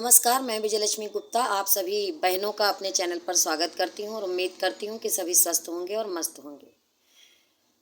नमस्कार, मैं विजयलक्ष्मी गुप्ता आप सभी बहनों का अपने चैनल पर स्वागत करती हूँ और उम्मीद करती हूँ कि सभी स्वस्थ होंगे और मस्त होंगे।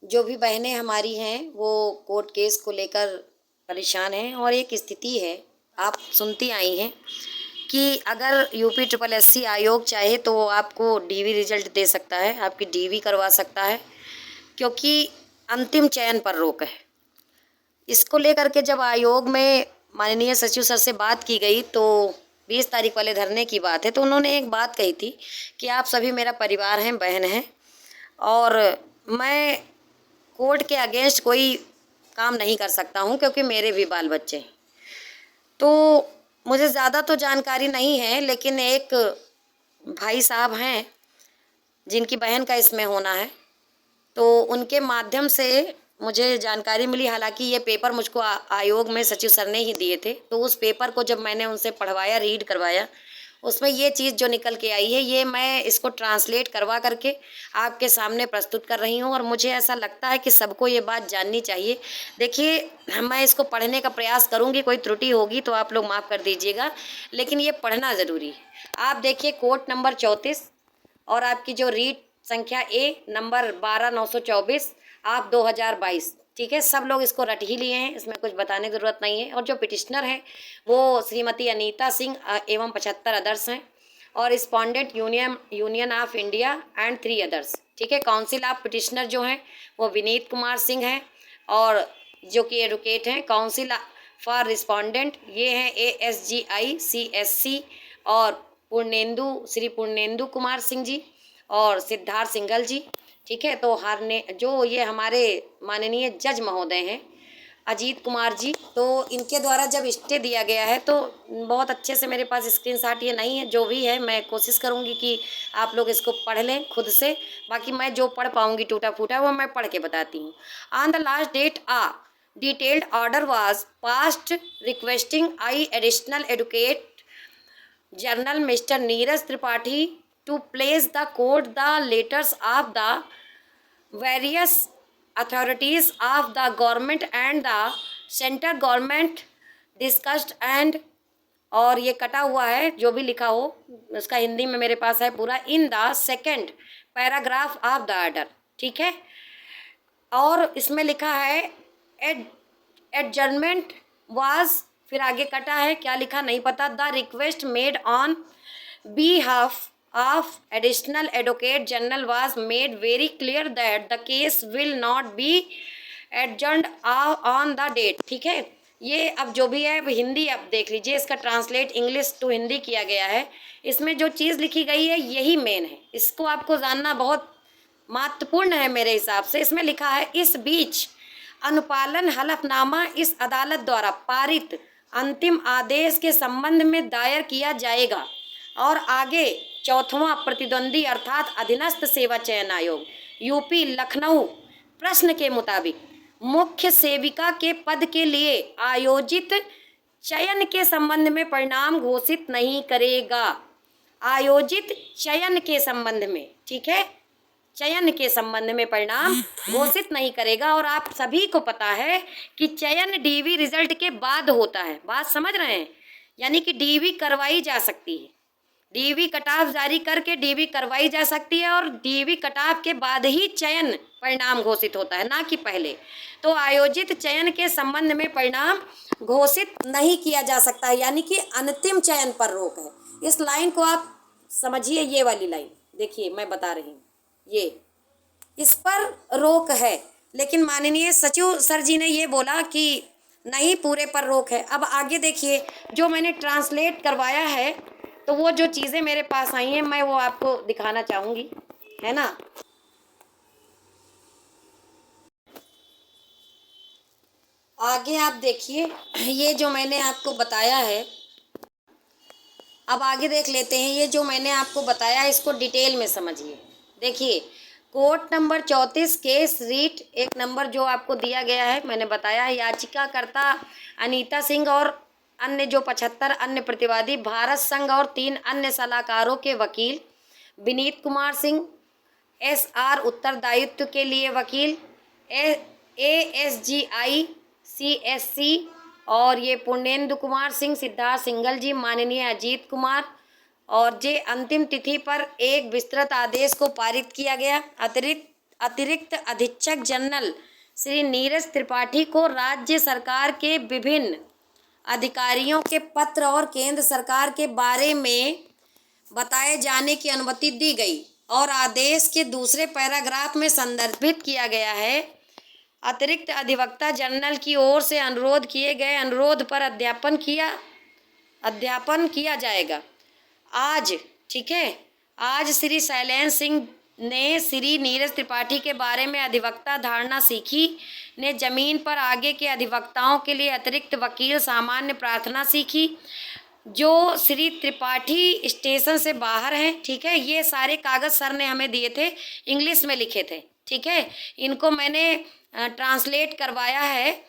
जो भी बहनें हमारी हैं वो कोर्ट केस को लेकर परेशान हैं और एक स्थिति है, आप सुनती आई हैं कि अगर यूपी ट्रिपल एससी आयोग चाहे तो वो आपको डीवी रिजल्ट दे सकता है, आपकी डीवी करवा सकता है, क्योंकि अंतिम चयन पर रोक है। इसको लेकर के जब आयोग में माननीय सचिव सर से बात की गई तो 20 तारीख वाले धरने की बात है, तो उन्होंने एक बात कही थी कि आप सभी मेरा परिवार हैं, बहन हैं और मैं कोर्ट के अगेंस्ट कोई काम नहीं कर सकता हूं क्योंकि मेरे भी बाल बच्चे हैं। तो मुझे ज़्यादा तो जानकारी नहीं है, लेकिन एक भाई साहब हैं जिनकी बहन का इसमें होना है, तो उनके माध्यम से मुझे जानकारी मिली। हालांकि ये पेपर मुझको आयोग में सचिव सर ने ही दिए थे, तो उस पेपर को जब मैंने उनसे पढ़वाया, रीड करवाया, उसमें ये चीज़ जो निकल के आई है, ये मैं इसको ट्रांसलेट करवा करके आपके सामने प्रस्तुत कर रही हूँ और मुझे ऐसा लगता है कि सबको ये बात जाननी चाहिए। देखिए, मैं इसको पढ़ने का प्रयास करूँगी, कोई त्रुटि होगी तो आप लोग माफ़ कर दीजिएगा, लेकिन ये पढ़ना ज़रूरी है। आप देखिए, कोर्ट नंबर 34 और आपकी जो रीट संख्या ए नंबर 12924 आप 2022, ठीक है, सब लोग इसको रट ही लिए हैं, इसमें कुछ बताने की ज़रूरत नहीं है। और जो पिटिशनर हैं वो श्रीमती अनीता सिंह एवं 75 अदर्स हैं और respondent union of India and 3 others, ठीक है। काउंसिल ऑफ पिटिशनर जो हैं वो विनीत कुमार सिंह हैं और जो कि एडवोकेट हैं। काउंसिल फॉर रिस्पोंडेंट ये हैं ASGI CSC और श्री पूर्णेंदु कुमार सिंह जी और सिद्धार्थ सिंघल जी, ठीक है। तो जो ये हमारे माननीय जज महोदय हैं अजीत कुमार जी, तो इनके द्वारा जब स्टे दिया गया है तो बहुत अच्छे से मेरे पास स्क्रीनशॉट ये नहीं है, जो भी है मैं कोशिश करूँगी कि आप लोग इसको पढ़ लें खुद से। बाकी मैं जो पढ़ पाऊँगी टूटा फूटा वो मैं पढ़ के बताती हूँ। On the last date detailed order was passed requesting I additional educate Journal Mr. Neeraj Tripathi to place the court the letters of the various authorities of the government and the center government discussed and, और ये कटा हुआ है, जो भी लिखा हो उसका हिंदी में मेरे पास है पूरा, in the second paragraph of the order, ठीक है। और इसमें लिखा है एडजर्नमेंट वाज, फिर आगे कटा है, क्या लिखा नहीं पता, the request made on behalf of additional advocate general was made very clear that the case will not be adjourned on the date, ठीक है। ये अब जो भी है हिंदी आप देख लीजिए, इसका ट्रांसलेट इंग्लिश टू हिंदी किया गया है। इसमें जो चीज़ लिखी गई है यही मेन है, इसको आपको जानना बहुत महत्वपूर्ण है मेरे हिसाब से। इसमें लिखा है, इस बीच अनुपालन हलफनामा इस अदालत द्वारा पारित अंतिम आदेश के संबंध में दायर किया जाएगा और आगे चौथवा प्रतिद्वंदी अर्थात अधीनस्थ सेवा चयन आयोग यूपी लखनऊ प्रश्न के मुताबिक मुख्य सेविका के पद के लिए आयोजित चयन के संबंध में परिणाम घोषित नहीं करेगा। आयोजित चयन के संबंध में, ठीक है, चयन के संबंध में परिणाम घोषित नहीं करेगा। और आप सभी को पता है कि चयन डीवी रिजल्ट के बाद होता है, बात समझ रहे हैं, यानी कि डीवी करवाई जा सकती है, डीवी कटाफ जारी करके डीवी करवाई जा सकती है और डीवी कटाफ के बाद ही चयन परिणाम घोषित होता है, ना कि पहले। तो आयोजित चयन के संबंध में परिणाम घोषित नहीं किया जा सकता है, यानी कि अंतिम चयन पर रोक है। इस लाइन को आप समझिए, ये वाली लाइन देखिए, मैं बता रही हूँ, ये इस पर रोक है। लेकिन माननीय सचिव सर जी ने ये बोला कि नहीं, पूरे पर रोक है। अब आगे देखिए, जो मैंने ट्रांसलेट करवाया है तो वो जो चीज़ें मेरे पास आई हैं मैं वो आपको दिखाना चाहूँगी, है ना। आगे आप देखिए, ये जो मैंने आपको बताया है, अब आगे देख लेते हैं। ये जो मैंने आपको बताया है इसको डिटेल में समझिए। देखिए, कोर्ट नंबर 34 केस रीट एक नंबर जो आपको दिया गया है, मैंने बताया है, याचिकाकर्ता अनीता सिंह और अन्य जो 75 अन्य प्रतिवादी भारत संघ और 3 अन्य सलाहकारों के वकील विनीत कुमार सिंह, SR उत्तरदायित्व के लिए वकील ASGI CSC और ये पूर्णेंदु कुमार सिंह, सिद्धार्थ सिंघल जी, माननीय अजीत कुमार, और जे अंतिम तिथि पर एक विस्तृत आदेश को पारित किया गया। अतिरिक्त अधीक्षक जनरल श्री नीरज त्रिपाठी को राज्य सरकार के विभिन्न अधिकारियों के पत्र और केंद्र सरकार के बारे में बताए जाने की अनुमति दी गई और आदेश के दूसरे पैराग्राफ में संदर्भित किया गया है। अतिरिक्त अधिवक्ता जनरल की ओर से अनुरोध किए गए अनुरोध पर अध्यापन किया जाएगा। आज, ठीक है, आज श्री शैलेंद्र सिंह ने श्री नीरज त्रिपाठी के बारे में अधिवक्ता धारणा सीखी ने जमीन पर आगे के अधिवक्ताओं के लिए अतिरिक्त वकील सामान्य प्रार्थना सीखी। जो श्री त्रिपाठी स्टेशन से बाहर हैं, ठीक है, ये सारे कागज़ सर ने हमें दिए थे, इंग्लिश में लिखे थे, ठीक है, इनको मैंने ट्रांसलेट करवाया है,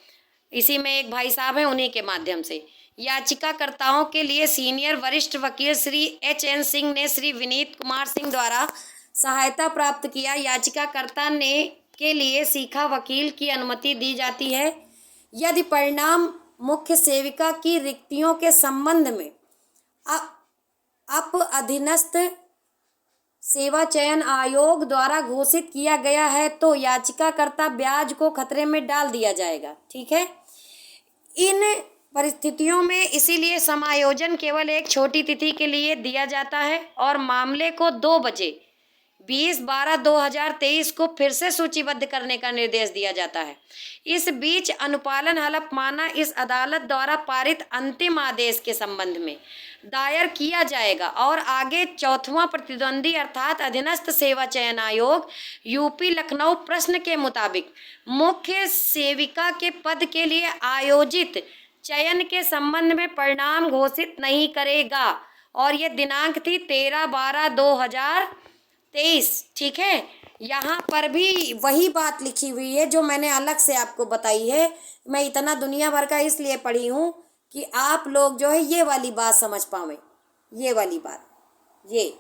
इसी में एक भाई साहब हैं उन्हीं के माध्यम से। याचिकाकर्ताओं के लिए सीनियर वरिष्ठ वकील श्री HN सिंह ने श्री विनीत कुमार सिंह द्वारा सहायता प्राप्त किया। याचिकाकर्ता ने के लिए सीखा वकील की अनुमति दी जाती है यदि परिणाम मुख्य सेविका की रिक्तियों के संबंध में अधीनस्थ सेवा चयन आयोग द्वारा घोषित किया गया है तो याचिकाकर्ता ब्याज को खतरे में डाल दिया जाएगा, ठीक है। इन परिस्थितियों में इसीलिए समायोजन केवल एक छोटी तिथि के लिए दिया जाता है और मामले को 2 बजे 20/12/2023 को फिर से सूचीबद्ध करने का निर्देश दिया जाता है। इस बीच अनुपालन हलफनामा इस अदालत द्वारा पारित अंतिम आदेश के संबंध में दायर किया जाएगा और आगे 4वां प्रतिद्वंदी अर्थात अधीनस्थ सेवा चयन आयोग यूपी लखनऊ प्रश्न के मुताबिक मुख्य सेविका के पद के लिए आयोजित चयन के संबंध में परिणाम घोषित नहीं करेगा। और ये दिनांक थी 13/12/2023, ठीक है। यहाँ पर भी वही बात लिखी हुई है जो मैंने अलग से आपको बताई है। मैं इतना दुनिया भर का इसलिए पढ़ी हूँ कि आप लोग जो है ये वाली बात समझ पावें, ये वाली बात, ये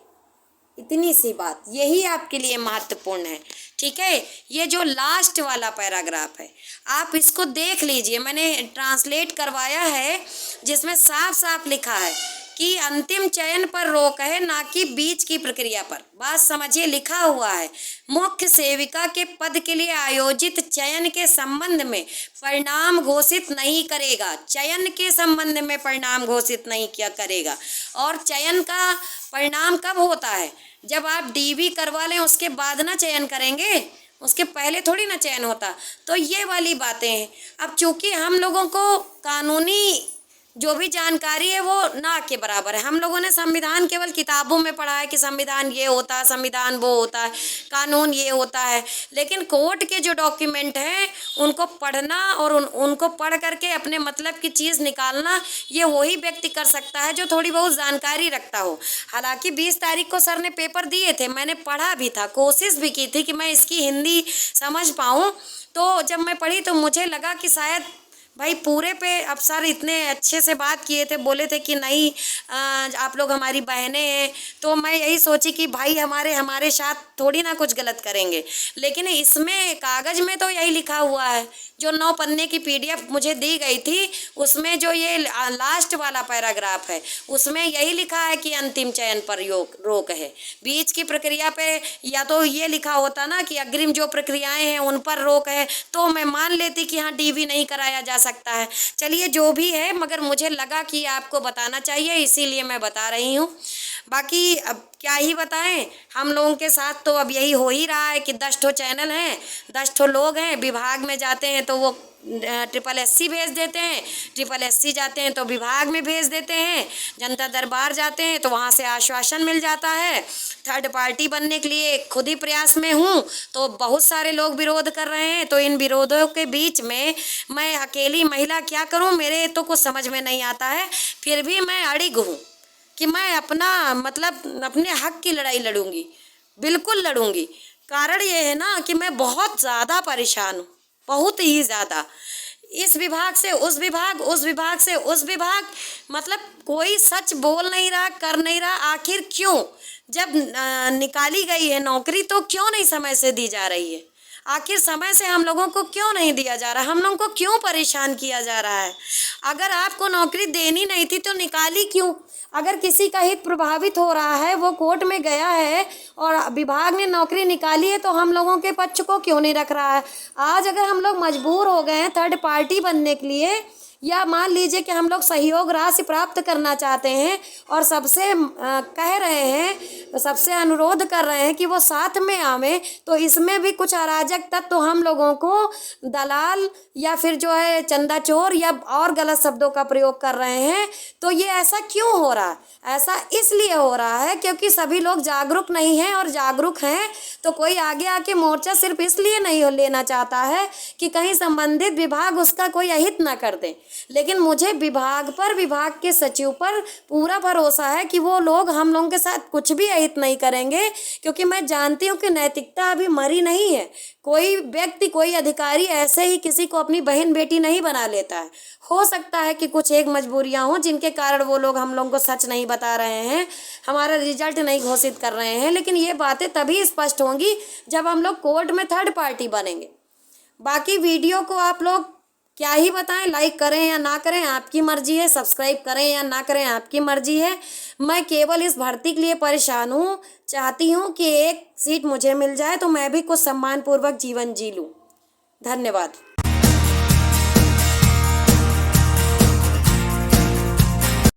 इतनी सी बात यही आपके लिए महत्वपूर्ण है, ठीक है। ये जो लास्ट वाला पैराग्राफ है आप इसको देख लीजिए, मैंने ट्रांसलेट करवाया है जिसमें साफ साफ लिखा है कि अंतिम चयन पर रोक है, ना कि बीच की प्रक्रिया पर। बात समझिए, लिखा हुआ है मुख्य सेविका के पद के लिए आयोजित चयन के संबंध में परिणाम घोषित नहीं करेगा। चयन के संबंध में परिणाम घोषित नहीं किया करेगा। और चयन का परिणाम कब होता है? जब आप DV करवा लें उसके बाद ना चयन करेंगे, उसके पहले थोड़ी ना चयन होता। तो ये वाली बातें हैं। अब चूंकि हम लोगों को कानूनी जो भी जानकारी है वो ना के बराबर है। हम लोगों ने संविधान केवल किताबों में पढ़ा है कि संविधान ये होता है, संविधान वो होता है, कानून ये होता है, लेकिन कोर्ट के जो डॉक्यूमेंट हैं उनको पढ़ना और उनको पढ़ करके अपने मतलब की चीज़ निकालना ये वही व्यक्ति कर सकता है जो थोड़ी बहुत जानकारी रखता हो। हालांकि 20 तारीख को सर ने पेपर दिए थे, मैंने पढ़ा भी था, कोशिश भी की थी कि मैं इसकी हिंदी समझ पाऊँ। तो जब मैं पढ़ी तो मुझे लगा कि शायद भाई पूरे पे अब सर इतने अच्छे से बात किए थे, बोले थे कि नहीं आप लोग हमारी बहनें हैं, तो मैं यही सोची कि भाई हमारे साथ थोड़ी ना कुछ गलत करेंगे। लेकिन इसमें कागज़ में तो यही लिखा हुआ है, जो 9 पन्ने की PDF मुझे दी गई थी उसमें जो ये लास्ट वाला पैराग्राफ है उसमें यही लिखा है कि अंतिम चयन पर रोक है। बीच की प्रक्रिया पे या तो ये लिखा होता ना कि अग्रिम जो प्रक्रियाएं हैं उन पर रोक है तो मैं मान लेती कि हाँ DV नहीं कराया जा सकता है। चलिए जो भी है, मगर मुझे लगा कि आपको बताना चाहिए इसीलिए मैं बता रही हूँ। बाकी अब क्या ही बताएं, हम लोगों के साथ तो अब यही हो ही रहा है कि 10 ठो चैनल हैं, 10 ठो लोग हैं, विभाग में जाते हैं तो वो SSS भेज देते हैं, SSS जाते हैं तो विभाग में भेज देते हैं, जनता दरबार जाते हैं तो वहाँ से आश्वासन मिल जाता है। थर्ड पार्टी बनने के लिए खुद ही प्रयास में हूँ तो बहुत सारे लोग विरोध कर रहे हैं, तो इन विरोधों के बीच में मैं अकेली महिला क्या करूँ, मेरे तो कुछ समझ में नहीं आता है। फिर भी मैं अड़िग हूँ कि मैं अपने हक की लड़ाई लड़ूंगी, बिल्कुल लड़ूंगी। कारण ये है ना कि मैं बहुत ज़्यादा परेशान हूँ, बहुत ही ज़्यादा। इस विभाग से उस विभाग, उस विभाग से उस विभाग, मतलब कोई सच बोल नहीं रहा, कर नहीं रहा। आखिर क्यों? जब निकाली गई है नौकरी तो क्यों नहीं समय से दी जा रही है? आखिर समय से हम लोगों को क्यों नहीं दिया जा रहा, हम लोगों को क्यों परेशान किया जा रहा है। अगर आपको नौकरी देनी नहीं थी तो निकाली क्यों। अगर किसी का हित प्रभावित हो रहा है, वो कोर्ट में गया है और विभाग ने नौकरी निकाली है, तो हम लोगों के पक्ष को क्यों नहीं रख रहा है। आज अगर हम लोग मजबूर हो गए हैं थर्ड पार्टी बनने के लिए, या मान लीजिए कि हम लोग सहयोग राशि प्राप्त करना चाहते हैं और सबसे कह रहे हैं, सबसे अनुरोध कर रहे हैं कि वो साथ में आवे, तो इसमें भी कुछ अराजक तत्व तो हम लोगों को दलाल या फिर जो है चंदा चोर या और गलत शब्दों का प्रयोग कर रहे हैं। तो ये ऐसा क्यों हो रहा है? ऐसा इसलिए हो रहा है क्योंकि सभी लोग जागरूक नहीं हैं, और जागरूक हैं तो कोई आगे आके मोर्चा सिर्फ इसलिए नहीं लेना चाहता है कि कहीं संबंधित विभाग उसका कोई अहित ना कर दे। लेकिन मुझे विभाग पर, विभाग के सचिव पर पूरा भरोसा है कि वो लोग हम लोगों के साथ कुछ भी अहित नहीं करेंगे, क्योंकि मैं जानती हूँ कि नैतिकता अभी मरी नहीं है। कोई व्यक्ति, कोई अधिकारी ऐसे ही किसी को अपनी बहन बेटी नहीं बना लेता है। हो सकता है कि कुछ एक मजबूरियां हों जिनके कारण वो लोग हम लोगों को सच नहीं बता रहे हैं, हमारा रिजल्ट नहीं घोषित कर रहे हैं, लेकिन ये बातें तभी स्पष्ट होंगी जब हम लोग कोर्ट में थर्ड पार्टी बनेंगे। बाकी वीडियो को आप लोग क्या ही बताएं, लाइक करें या ना करें आपकी मर्जी है, सब्सक्राइब करें या ना करें आपकी मर्जी है। मैं केवल इस भर्ती के लिए परेशान हूँ, चाहती हूँ कि एक सीट मुझे मिल जाए तो मैं भी कुछ सम्मानपूर्वक जीवन जी लूँ। धन्यवाद।